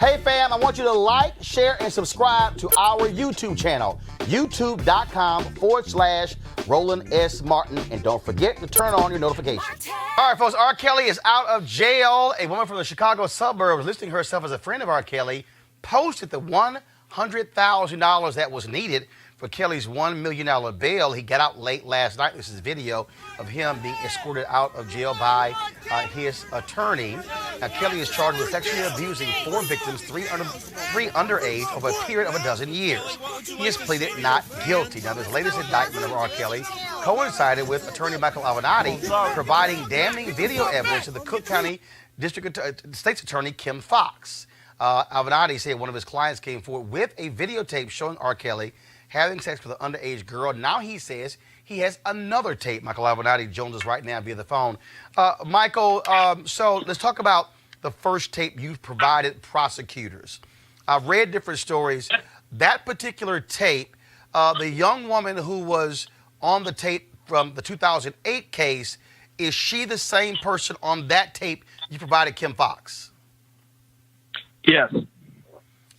Hey fam, I want you to like, share, and subscribe to our YouTube channel, youtube.com/Roland S. Martin. And don't forget to turn on your notifications. All right, folks, R. Kelly is out of jail. A woman from the Chicago suburbs listing herself as a friend of R. Kelly posted the $100,000 that was needed for Kelly's $1 million bail. He got out late last night. This is video of him being escorted out of jail by his attorney. Now, Kelly is charged with sexually abusing 4 victims, three underage, over a period of 12 years. He has pleaded not guilty. Now, this latest indictment of R. Kelly coincided with attorney Michael Avenatti providing damning video evidence to the Cook County State's Attorney Kim Foxx. Avenatti said one of his clients came forward with a videotape showing R. Kelly having sex with an underage girl. Now he says he has another tape. Michael Avenatti joins us right now via the phone. Michael, so let's talk about the first tape you provided prosecutors. I've read different stories. That particular tape, the young woman who was on the tape from the 2008 case, is she the same person on that tape you provided Kim Foxx? Yes.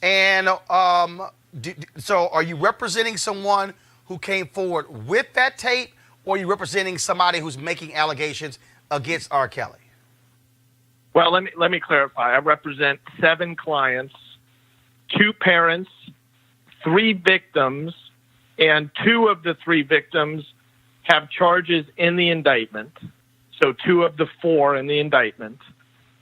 And so are you representing someone who came forward with that tape, or are you representing somebody who's making allegations against R. Kelly? Well, let me clarify. I represent 7 clients, 2 parents, 3 victims, and 2 of the 3 victims have charges in the indictment. So 2 of the 4 in the indictment.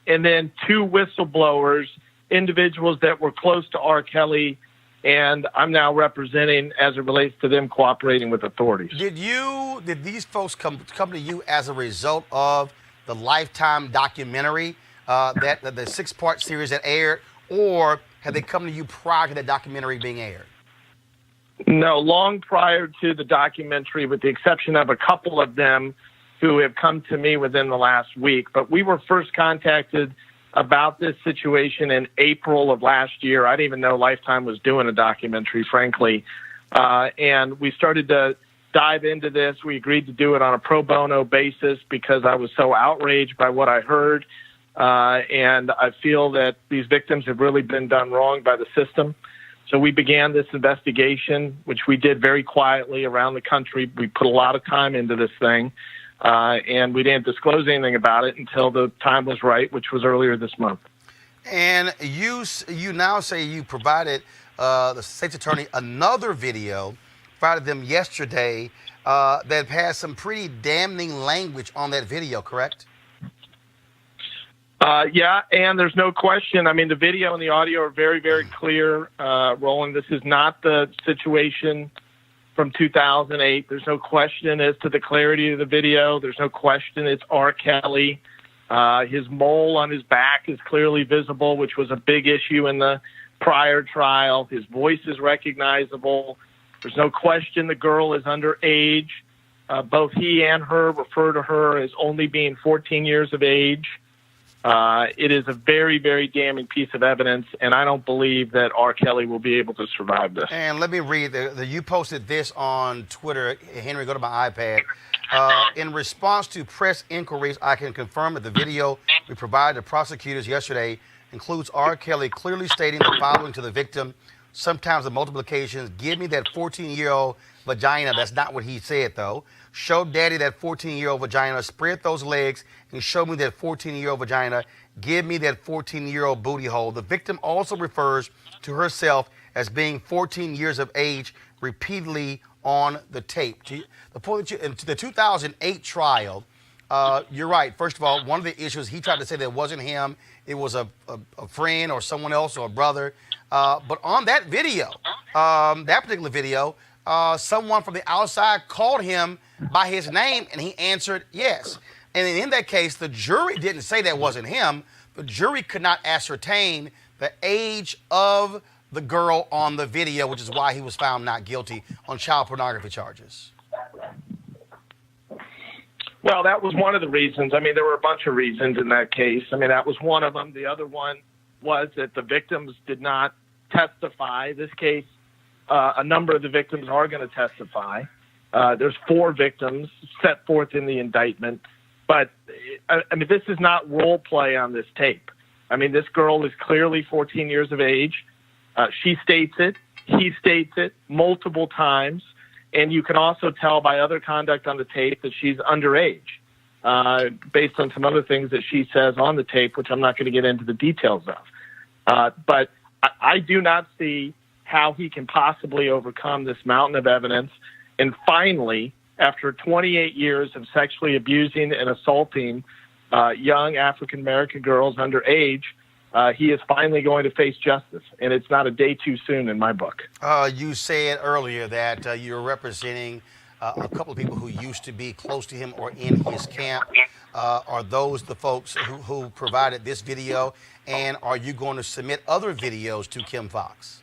And then 2 whistleblowers, individuals that were close to R. Kelly, and I'm now representing as it relates to them cooperating with authorities. Did these folks come to you as a result of the Lifetime documentary, that the 6-part series that aired, or have they come to you prior to that documentary being aired? No, long prior to the documentary, with the exception of a couple of them who have come to me within the last week. But we were first contacted about this situation in April of last year. I didn't even know Lifetime was doing a documentary, frankly. And we started to dive into this. We agreed to do it on a pro bono basis because I was so outraged by what I heard. And I feel that these victims have really been done wrong by the system. So we began this investigation, which we did very quietly around the country. We put a lot of time into this thing. And we didn't disclose anything about it until the time was right, which was earlier this month. And you now say you provided the state's attorney another video, provided them yesterday, that has some pretty damning language on that video, correct? Yeah, and there's no question. I mean, the video and the audio are very, very clear. Roland, this is not the situation from 2008. There's no question as to the clarity of the video. There's no question it's R. Kelly. His mole on his back is clearly visible, which was a big issue in the prior trial. His voice is recognizable. There's no question the girl is underage. Both he and her refer to her as only being 14 years of age. It is a very, very damning piece of evidence, and I don't believe that R. Kelly will be able to survive this. And let me read. You posted this on Twitter. Henry, go to my iPad. In response to press inquiries, I can confirm that the video we provided to prosecutors yesterday includes R. Kelly clearly stating the following to the victim, sometimes on multiple occasions: give me that 14-year-old vagina. That's not what he said, though. Show daddy that 14-year-old vagina. Spread those legs and show me that 14-year-old vagina. Give me that 14-year-old booty hole. The victim also refers to herself as being 14 years of age repeatedly on the tape. The point that in the 2008 trial, you're right. First of all, one of the issues, he tried to say that it wasn't him. It was a friend or someone else or a brother. But on that video, that particular video, someone from the outside called him by his name, and he answered yes. And in that case, the jury didn't say that wasn't him. The jury could not ascertain the age of the girl on the video, which is why he was found not guilty on child pornography charges. Well, that was one of the reasons. I mean, there were a bunch of reasons in that case. I mean, that was one of them. The other one was that the victims did not testify. This case, a number of the victims are going to testify. There's 4 victims set forth in the indictment. But, I mean, this is not role play on this tape. I mean, this girl is clearly 14 years of age. She states it. He states it multiple times. And you can also tell by other conduct on the tape that she's underage, based on some other things that she says on the tape, which I'm not going to get into the details of. But I do not see how he can possibly overcome this mountain of evidence. And finally, after 28 years of sexually abusing and assaulting young African-American girls underage, he is finally going to face justice, and it's not a day too soon in my book. You said earlier that you're representing a couple of people who used to be close to him or in his camp. Are those the folks who provided this video, and are you going to submit other videos to Kim Foxx?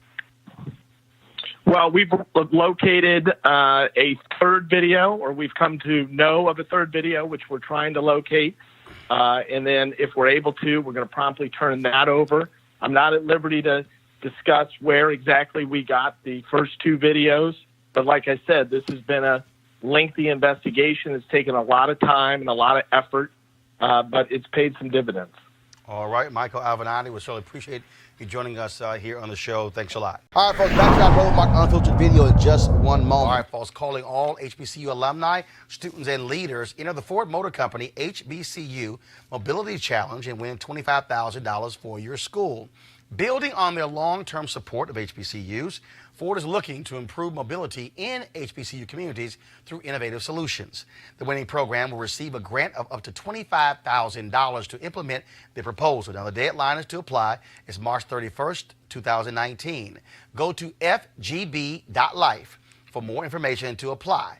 Well, we've located a third video, or we've come to know of a third video, which we're trying to locate. And then if we're able to, we're going to promptly turn that over. I'm not at liberty to discuss where exactly we got the first two videos. But like I said, this has been a lengthy investigation. It's taken a lot of time and a lot of effort, but it's paid some dividends. All right, Michael Avenatti, we certainly appreciate you joining us here on the show. Thanks a lot. All right, folks, back to our Roland Martin Unfiltered video in just one moment. All right, folks, calling all HBCU alumni, students, and leaders, enter the Ford Motor Company HBCU Mobility Challenge and win $25,000 for your school. Building on their long-term support of HBCUs, Ford is looking to improve mobility in HBCU communities through innovative solutions. The winning program will receive a grant of up to $25,000 to implement the proposal. Now, the deadline to apply is March 31st, 2019. Go to FGB.Life for more information to apply.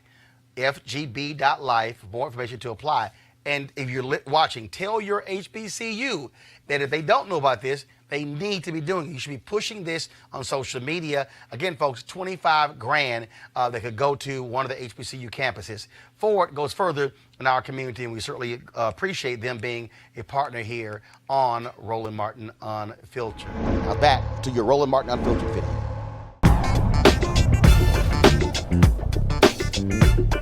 FGB.Life for more information to apply. And if you're watching, tell your HBCU that if they don't know about this, they need to be doing it. You should be pushing this on social media. Again, folks, 25 grand that could go to one of the HBCU campuses. Ford goes further in our community, and we certainly appreciate them being a partner here on Roland Martin Unfiltered. Now back to your Roland Martin Unfiltered video.